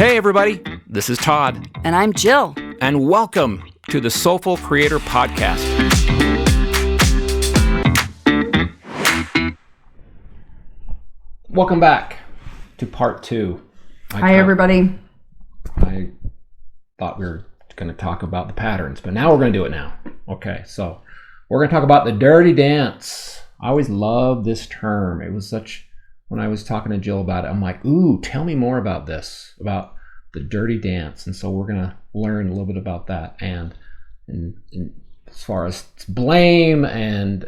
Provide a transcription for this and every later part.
Hey everybody, this is Todd. And I'm Jill. And welcome to the Soulful Creator Podcast. Welcome back to part 2. Hi everybody. I thought we were going to talk about the patterns, but now we're going to do it now. Okay, so we're going to talk about the dirty dance. I always loved this term. It was such... When I was talking to Jill about it, I'm like, ooh, tell me more about this, about the dirty dance. And so we're going to learn a little bit about that. And as far as blame and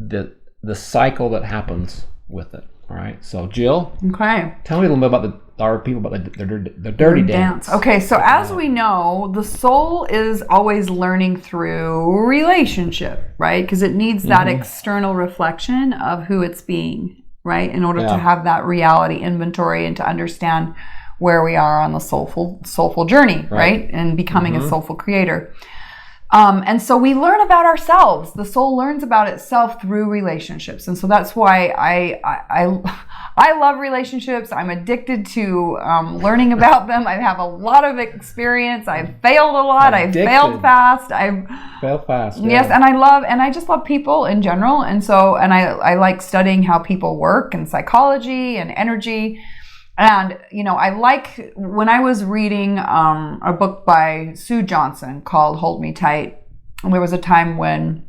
the cycle that happens with it. All right. So Jill, okay, tell me a little bit about our people about the dirty dance. Okay. So as we know, the soul is always learning through relationship, right? Because it needs that external reflection of who it's being. Right, in order to have that reality inventory and to understand where we are on the soulful journey, right? And becoming a soulful creator. And so we learn about ourselves. The soul learns about itself through relationships, and so that's why I love relationships. I'm addicted to learning about them. I have a lot of experience. I've failed a lot. I've failed fast. Yeah. Yes, and I just love people in general. And so, I like studying how people work and psychology and energy. And, I like, when I was reading a book by Sue Johnson called Hold Me Tight, and there was a time when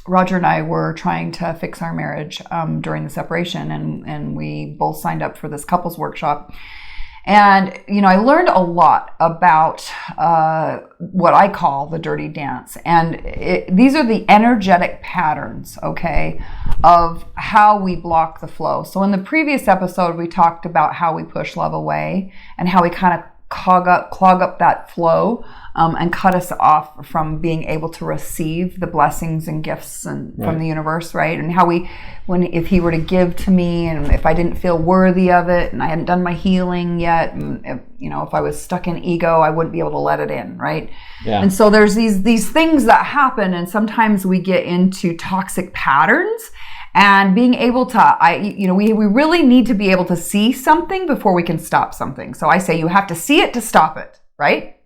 Roger and I were trying to fix our marriage during the separation, and we both signed up for this couples workshop. And, I learned a lot about what I call the dirty dance. And these are the energetic patterns, okay, of how we block the flow. So in the previous episode, we talked about how we push love away and how we kind of clog up that flow and cut us off from being able to receive the blessings and gifts from the universe, right? And how if he were to give to me, and if I didn't feel worthy of it, and I hadn't done my healing yet, and if I was stuck in ego, I wouldn't be able to let it in, right? Yeah. And so there's these things that happen, and sometimes we get into toxic patterns. And being able to, we really need to be able to see something before we can stop something. So I say you have to see it to stop it, right?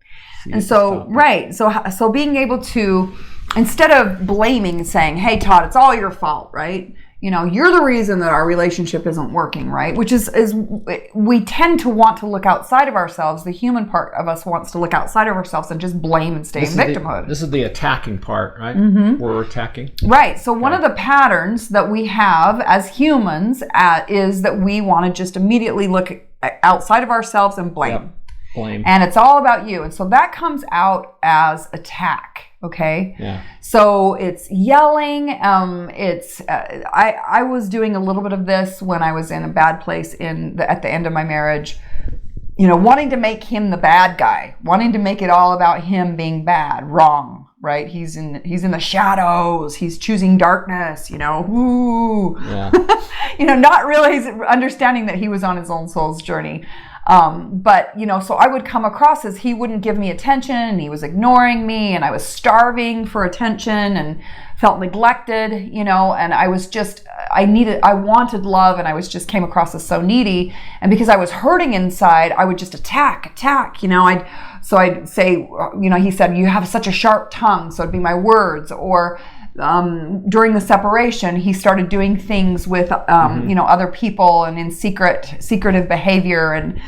And so, right. So being able to, instead of blaming and saying, hey, Todd, it's all your fault, right? You're the reason that our relationship isn't working, right? Which is we tend to want to look outside of ourselves. The human part of us wants to look outside of ourselves and just blame and stay in victimhood. This is the attacking part, right? Mm-hmm. We're attacking. Right. So one of the patterns that we have as humans is that we want to just immediately look outside of ourselves and blame. Yep. Blame. And it's all about you. And so that comes out as attack. Okay. Yeah. So it's yelling. I was doing a little bit of this when I was in a bad place at the end of my marriage, wanting to make him the bad guy, wanting to make it all about him being bad, wrong, right? He's in the shadows. He's choosing darkness, ooh. Yeah. Not really understanding that he was on his own soul's journey. But so I would come across as he wouldn't give me attention, and he was ignoring me, and I was starving for attention and felt neglected, and I was just, I wanted love, and I just came across as so needy. And because I was hurting inside, I would just attack, I'd say, he said, you have such a sharp tongue. So it'd be my words. Or, during the separation, he started doing things with, other people and in secretive behavior, and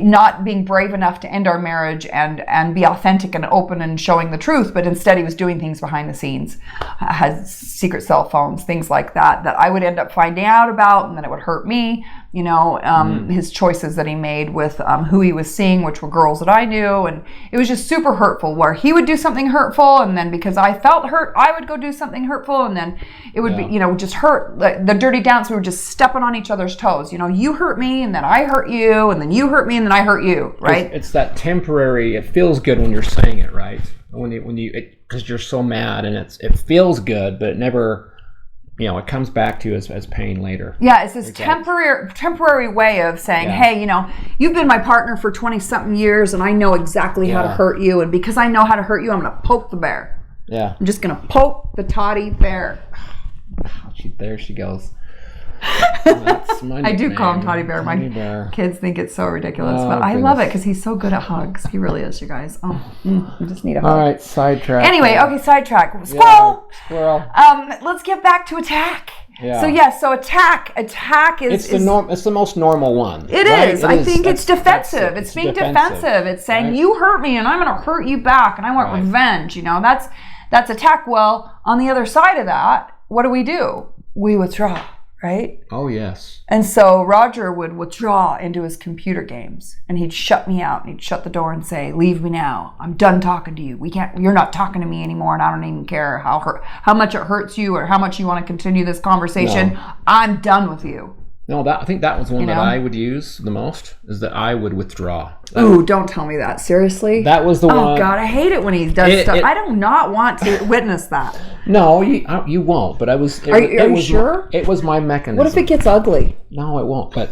not being brave enough to end our marriage and be authentic and open and showing the truth. But instead he was doing things behind the scenes, has secret cell phones, things like that I would end up finding out about, and then it would hurt me. His choices that he made with who he was seeing, which were girls that I knew. And it was just super hurtful, where he would do something hurtful, and then because I felt hurt, I would go do something hurtful, and then it would be, just hurt. The dirty dance, we were just stepping on each other's toes. You hurt me, and then I hurt you, and then you hurt me, and then I hurt you, right? It's that temporary, it feels good when you're saying it, right? Because you're so mad, and it feels good, but it never... it comes back to you as pain later. Yeah, it's this temporary way of saying, hey, you've been my partner for 20-something years, and I know exactly how to hurt you. And because I know how to hurt you, I'm going to poke the bear. Yeah. I'm just going to poke the toddy bear. There she goes. That's my I do call him nickname. Toddy Bear. Toddy My Bear. kids think it's so ridiculous, Oh, but I love it goodness. because he's so good at hugs. He really is, you guys. I just need a hug. All right, sidetrack. Anyway, okay, sidetrack. Yeah, Squirrel. squirrel. Let's get back to attack. Yeah. So yes, so attack is It's the most normal one. It right? is. I think it's defensive. That's it. It's being defensive. It's saying you hurt me and I'm going to hurt you back and I want revenge. You know, that's attack. Well, on the other side of that, what do? We withdraw, right? Oh yes. And so Roger would withdraw into his computer games and he'd shut me out and he'd shut the door and say, "Leave me now. I'm done talking to you. You're not talking to me anymore and I don't even care how much it hurts you or how much you want to continue this conversation. No. I'm done with you." No, I think that was one that I would use the most, is that I would withdraw. Ooh, don't tell me that. Seriously? That was the one. Oh, God, I hate it when he does stuff. I do not want to witness that. No, you won't, but I was... Are you sure? It was my mechanism. What if it gets ugly? No, it won't, but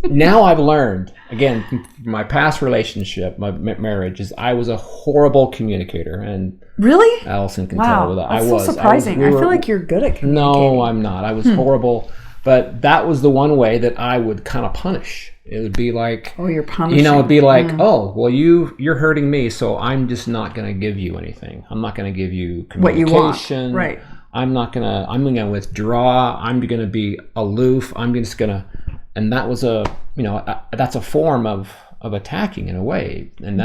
now I've learned, again, from my past relationship, my marriage, is I was a horrible communicator, and... Really? Allison can tell that. That's so surprising. I feel like you're good at communicating. No, I'm not. I was horrible. But that was the one way that I would kind of punish. It would be like, oh, you're punishing. You know, it'd be like, oh, well, you're hurting me, so I'm just not going to give you anything. I'm not going to give you communication. What you want, right? I'm going to withdraw. I'm going to be aloof. I'm just going to, and that was that's a form of attacking in a way, and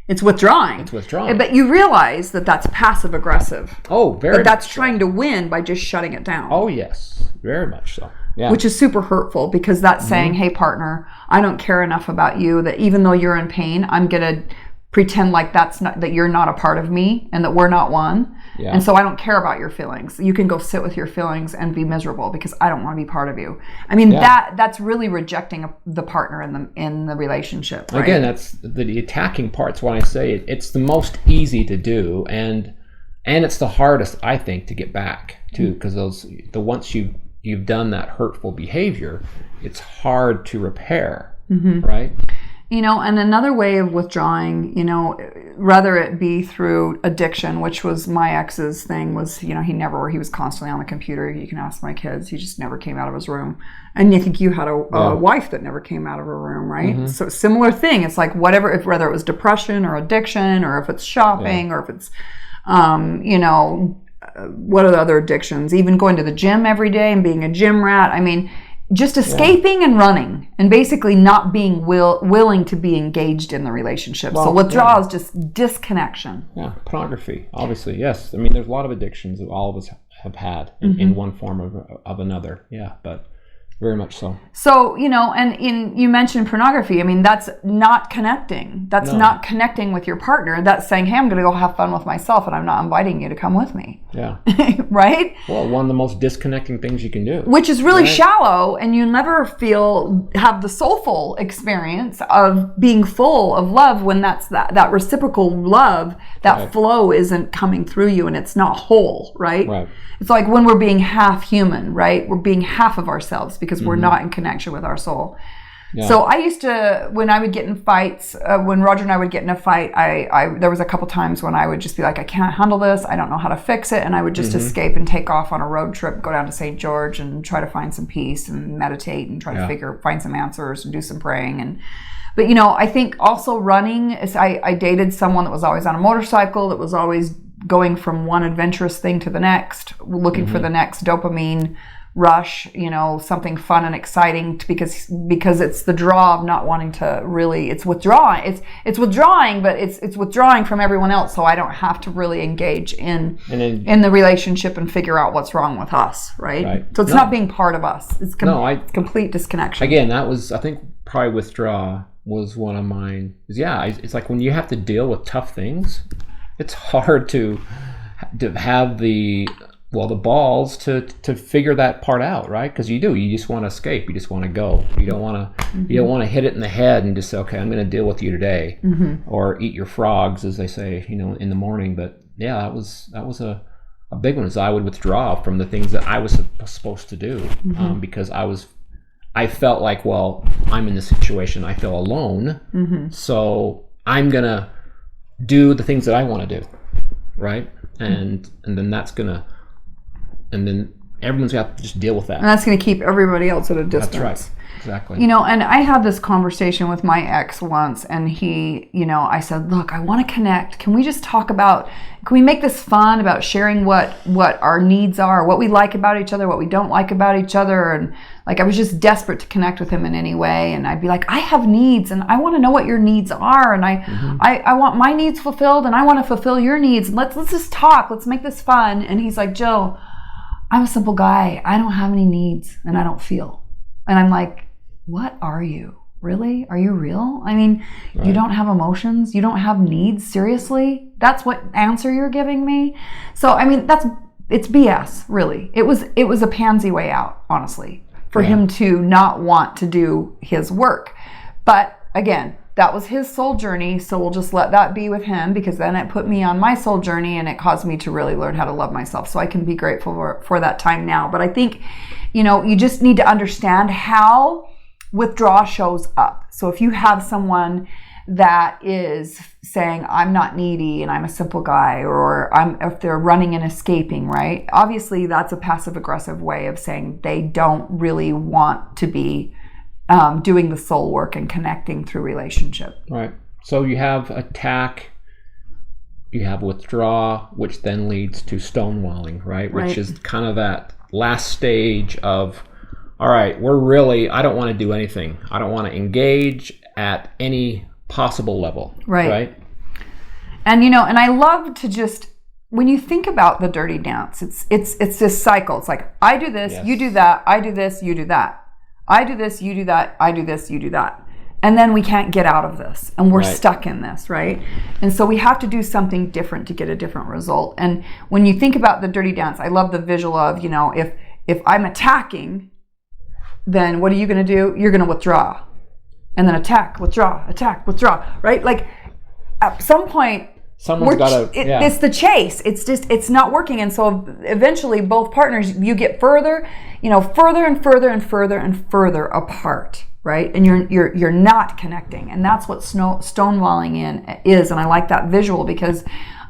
it's withdrawing. It's withdrawing. But you realize that that's passive aggressive. Oh, very. But that's trying to win by just shutting it down. Oh, yes. Very much so. Yeah. Which is super hurtful because that's saying, hey, partner, I don't care enough about you that even though you're in pain, I'm going to pretend like that you're not a part of me and that we're not one. Yeah. And so I don't care about your feelings. You can go sit with your feelings and be miserable because I don't want to be part of you. I mean, that's really rejecting the partner in the relationship. Right? Again, that's the attacking part's when I say it's the most easy to do, and it's the hardest, I think, to get back to, because once you've done that hurtful behavior, it's hard to repair, right? You know, and another way of withdrawing, you know, whether it be through addiction, which was my ex's thing, was, you know, he was constantly on the computer. You can ask my kids. He just never came out of his room. And I think you had a wife that never came out of her room, right? Mm-hmm. So similar thing. It's like whether it was depression or addiction, or if it's shopping, or if it's, you know, what are the other addictions? Even going to the gym every day and being a gym rat. I mean, just escaping and running and basically not being willing to be engaged in the relationship. So withdrawal is just disconnection. Yeah, pornography, obviously, yes. I mean, there's a lot of addictions that all of us have had in one form of another. Yeah, but very much so. So, you know, and you mentioned pornography. I mean, that's not connecting. That's not connecting with your partner. That's saying, hey, I'm going to go have fun with myself and I'm not inviting you to come with me. Yeah. Right? Well, one of the most disconnecting things you can do. Which is really shallow, and you never have the soulful experience of being full of love when that's that reciprocal love, that flow isn't coming through you and it's not whole, right? Right. It's like when we're being half human, right? We're being half of ourselves because we're not in connection with our soul. Yeah. So I used to, when I would get in fights, when Roger and I would get in a fight, there was a couple times when I would just be like, I can't handle this. I don't know how to fix it. And I would just escape and take off on a road trip, go down to St. George and try to find some peace and meditate and try to find some answers and do some praying. But, you know, I think also running is, I dated someone that was always on a motorcycle, that was always going from one adventurous thing to the next, looking for the next dopamine rush, you know, something fun and exciting, because it's the draw of not wanting to really, it's withdrawing, but it's withdrawing from everyone else, so I don't have to really engage in the relationship and figure out what's wrong with us, right? So it's not being part of us. It's complete disconnection. Again, that was, I think, probably withdraw was one of mine. It's like when you have to deal with tough things, it's hard to have the balls to figure that part out, right? Because you just want to escape, you just want to go, you don't want to hit it in the head and just say, okay, I'm going to deal with you today, or eat your frogs, as they say, you know, in the morning. But yeah, that was a big one, is I would withdraw from the things that I was supposed to do, because I felt like, well, I'm in this situation, I feel alone, so I'm gonna do the things that I want to do, right? And then that's gonna, and then everyone's got to just deal with that. And that's going to keep everybody else at a distance. That's right. Exactly. You know, and I had this conversation with my ex once, and he, you know, I said, look, I want to connect. Can we just talk about, can we make this fun about sharing what our needs are, what we like about each other, what we don't like about each other? And like, I was just desperate to connect with him in any way. And I'd be like, I have needs, and I want to know what your needs are. And I want my needs fulfilled, and I want to fulfill your needs. And let's just talk. Let's make this fun. And he's like, Jill, I'm a simple guy. I don't have any needs, and I don't feel. And I'm like, what are you? Really? Are you real? I mean, You don't have emotions? You don't have needs? Seriously? That's what answer you're giving me? So, I mean, it's BS, really. It was a pansy way out, honestly, for him to not want to do his work. But again, that was his soul journey, so we'll just let that be with him, because then it put me on my soul journey, and it caused me to really learn how to love myself. So I can be grateful for that time now. But I think, you know, you just need to understand how withdrawal shows up. So if you have someone that is saying, I'm not needy and I'm a simple guy, or if they're running and escaping, right? Obviously, that's a passive aggressive way of saying they don't really want to be doing the soul work and connecting through relationship. Right. So you have attack, you have withdraw, which then leads to stonewalling, right? Which is kind of that last stage of, all right, I don't want to do anything. I don't want to engage at any possible level. Right. And, you know, and I love to just, when you think about the dirty dance, it's this cycle. It's like, I do this, you do that, I do this, you do that. I do this, you do that, I do this, you do that. And then we can't get out of this, and we're stuck in this, right? And so we have to do something different to get a different result. And when you think about the dirty dance, I love the visual of, you know, if I'm attacking, then what are you going to do? You're going to withdraw. And then attack, withdraw, right? Like, at some point, someone's got to, it's the chase. It's not working. And so eventually both partners, you get further and further apart, right? And you're not connecting. And that's what stonewalling is. And I like that visual, because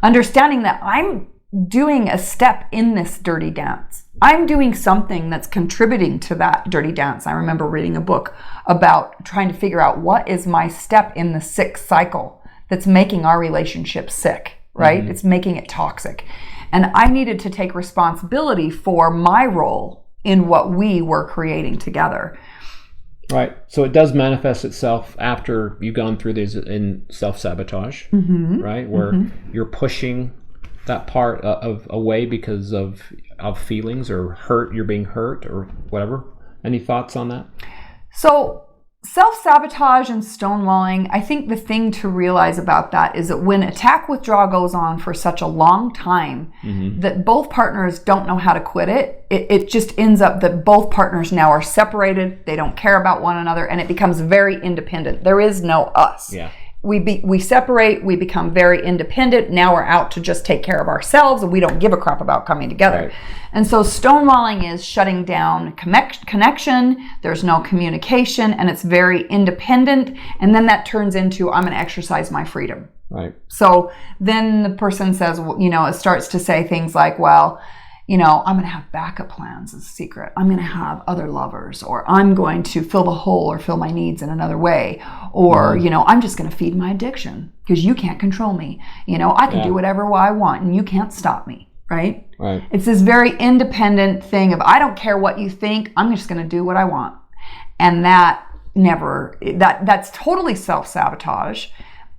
understanding that I'm doing a step in this dirty dance. I'm doing something that's contributing to that dirty dance. I remember reading a book about trying to figure out what is my step in the sick cycle that's making our relationship sick, right? Mm-hmm. It's making it toxic. And I needed to take responsibility for my role in what we were creating together. Right. So it does manifest itself after you've gone through these in self-sabotage, right? Where you're pushing that part of away because of feelings or hurt, you're being hurt or whatever. Any thoughts on that? So self-sabotage and stonewalling, I think the thing to realize about that is that when attack withdrawal goes on for such a long time that both partners don't know how to quit it just ends up that both partners now are separated, they don't care about one another, and it becomes very independent. There is no us. Yeah. We separate, we become very independent. Now we're out to just take care of ourselves, and we don't give a crap about coming together. Right. And so stonewalling is shutting down connection, there's no communication, and it's very independent. And then that turns into, I'm going to exercise my freedom. Right. So then the person says, it starts to say things like, well, I'm going to have backup plans as a secret. I'm going to have other lovers, or I'm going to fill the hole or fill my needs in another way. Or, I'm just going to feed my addiction because you can't control me. I can do whatever I want and you can't stop me. Right? Right. It's this very independent thing of, I don't care what you think. I'm just going to do what I want. And that's totally self-sabotage.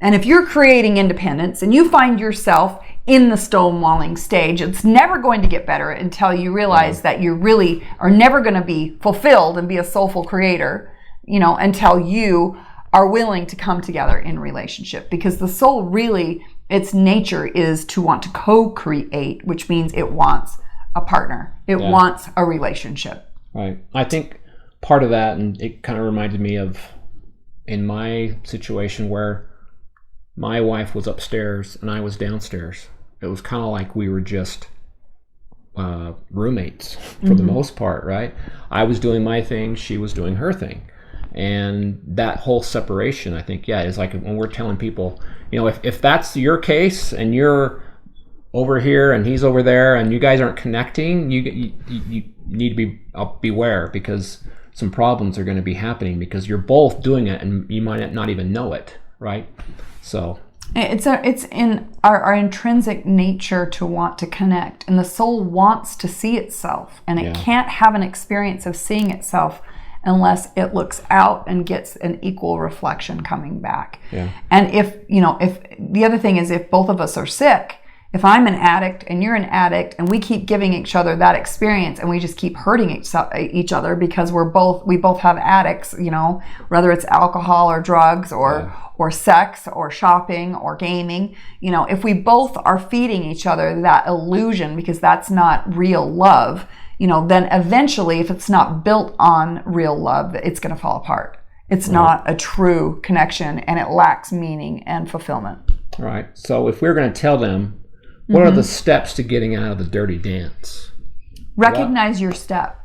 And if you're creating independence and you find yourself in the stonewalling stage, it's never going to get better until you realize that you really are never going to be fulfilled and be a soulful creator, until you are willing to come together in relationship. Because the soul really, its nature is to want to co-create, which means it wants a partner. It wants a relationship. Right. I think part of that, and it kind of reminded me of in my situation where my wife was upstairs and I was downstairs. It was kind of like we were just roommates for the most part, right? I was doing my thing, she was doing her thing. And that whole separation, I think, is like when we're telling people, if that's your case and you're over here and he's over there and you guys aren't connecting, need to beware, because some problems are going to be happening because you're both doing it and you might not even know it, right? So it's in our intrinsic nature to want to connect, and the soul wants to see itself, and it can't have an experience of seeing itself unless it looks out and gets an equal reflection coming back. Yeah. And if the other thing is, if both of us are sick, if I'm an addict and you're an addict and we keep giving each other that experience and we just keep hurting each other because we both have addicts, whether it's alcohol or drugs or sex or shopping or gaming, if we both are feeding each other that illusion, because that's not real love, then eventually, if it's not built on real love, it's going to fall apart. It's not a true connection, and it lacks meaning and fulfillment. Right. So if we're going to tell them, what are the steps to getting out of the dirty dance? Recognize your step.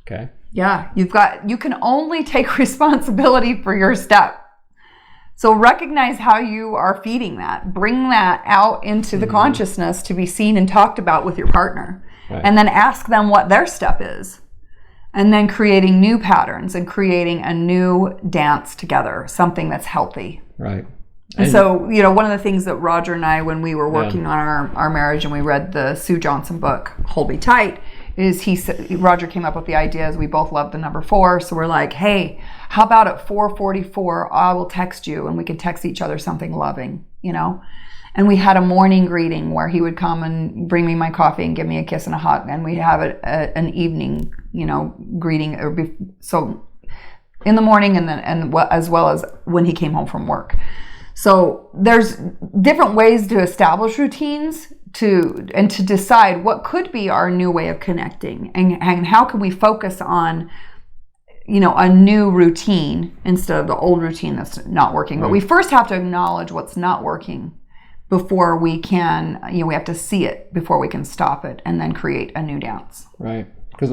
Okay. Yeah, you can only take responsibility for your step. So recognize how you are feeding that. Bring that out into the consciousness to be seen and talked about with your partner. Right. And then ask them what their step is. And then creating new patterns and creating a new dance together, something that's healthy. Right. And so, one of the things that Roger and I, when we were working on our marriage and we read the Sue Johnson book, Hold Me Tight, is Roger came up with the idea, as we both love the number 4. So we're like, hey, how about at 4:44, I will text you and we can text each other something loving, And we had a morning greeting where he would come and bring me my coffee and give me a kiss and a hug. And we'd have an evening, greeting. So in the morning and as well as when he came home from work. So there's different ways to establish routines to decide what could be our new way of connecting, and how can we focus on a new routine instead of the old routine that's not working. But we first have to acknowledge what's not working before we can, we have to see it before we can stop it and then create a new dance. Right. Because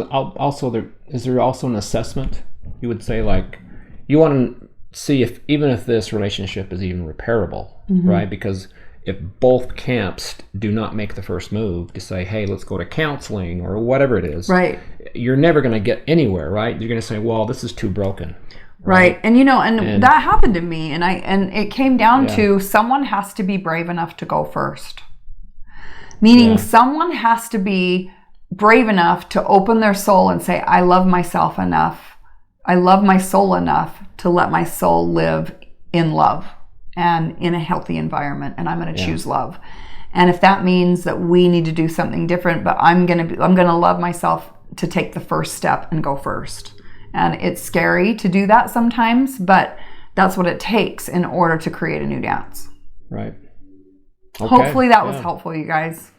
is there also an assessment? You would say, like, you want to see if this relationship is even repairable, right? Because if both camps do not make the first move to say, hey, let's go to counseling or whatever it is, right, you're never going to get anywhere, right? You're going to say, well, this is too broken. Right. And that happened to me, and it came down to someone has to be brave enough to go first. Meaning someone has to be brave enough to open their soul and say, I love myself enough. I love my soul enough to let my soul live in love and in a healthy environment, and I'm going to choose love. And if that means that we need to do something different, but I'm going to love myself to take the first step and go first. And it's scary to do that sometimes, but that's what it takes in order to create a new dance. Right. Okay. Hopefully that was helpful, you guys.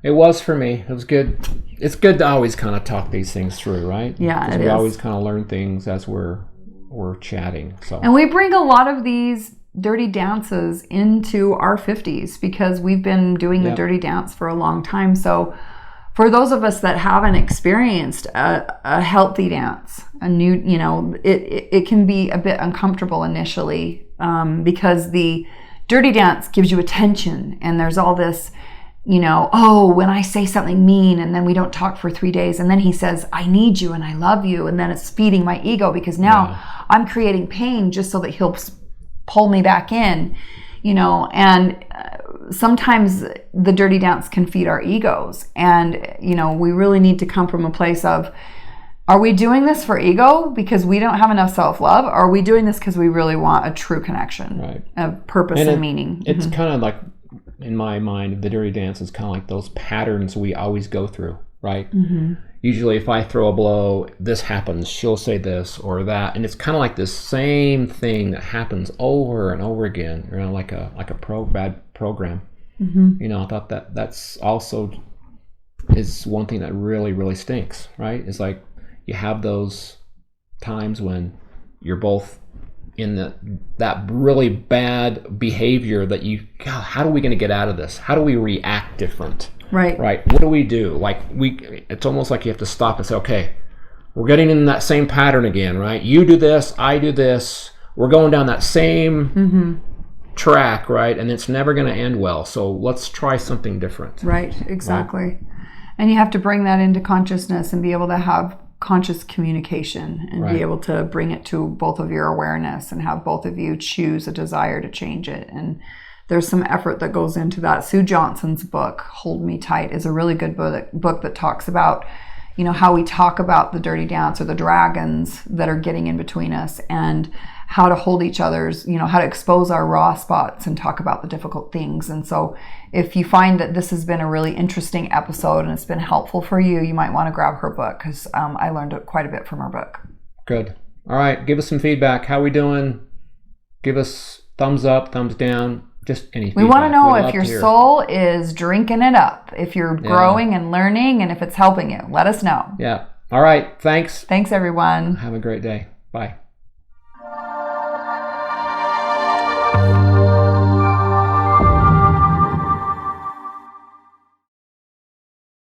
It was for me. It was good. It's good to always kind of talk these things through, right? Yeah, it is. We always kind of learn things as we're chatting. So. And we bring a lot of these dirty dances into our 50s because we've been doing the dirty dance for a long time. So for those of us that haven't experienced a healthy dance, a new, it can be a bit uncomfortable initially because the dirty dance gives you attention, and there's all this, when I say something mean and then we don't talk for 3 days and then he says, I need you and I love you, and then it's feeding my ego because now I'm creating pain just so that he'll pull me back in, and sometimes the dirty dance can feed our egos, and we really need to come from a place of, are we doing this for ego because we don't have enough self-love, or are we doing this because we really want a true connection of purpose and meaning? It's kind of like, in my mind, the dirty dance is kind of like those patterns we always go through, right? Usually if I throw a blow, this happens, she'll say this or that, and it's kind of like this same thing that happens over and over again, like a bad program. I thought that's also is one thing that really, really stinks, right? It's like you have those times when you're both in that really bad behavior that God, how are we going to get out of this? How do we react different? Right. What do we do? It's almost like you have to stop and say, okay, we're getting in that same pattern again, right? You do this, I do this. We're going down that same track, right? And it's never going to end well. So let's try something different. Right. Exactly. Right? And you have to bring that into consciousness and be able to have conscious communication and be able to bring it to both of your awareness and have both of you choose a desire to change it. And there's some effort that goes into that. Sue Johnson's book, Hold Me Tight, is a really good book that talks about, you know, how we talk about the dirty dance or the dragons that are getting in between us, and how to hold each other's, you know, how to expose our raw spots and talk about the difficult things. And so if you find that this has been a really interesting episode and it's been helpful for you, you might want to grab her book, because I learned quite a bit from her book. Good. All right. Give us some feedback. How we doing? Give us thumbs up, thumbs down. Just any feedback. We want to know if your soul is drinking it up, if you're growing and learning, and if it's helping you. Let us know. Yeah. All right. Thanks. Thanks, everyone. Have a great day. Bye.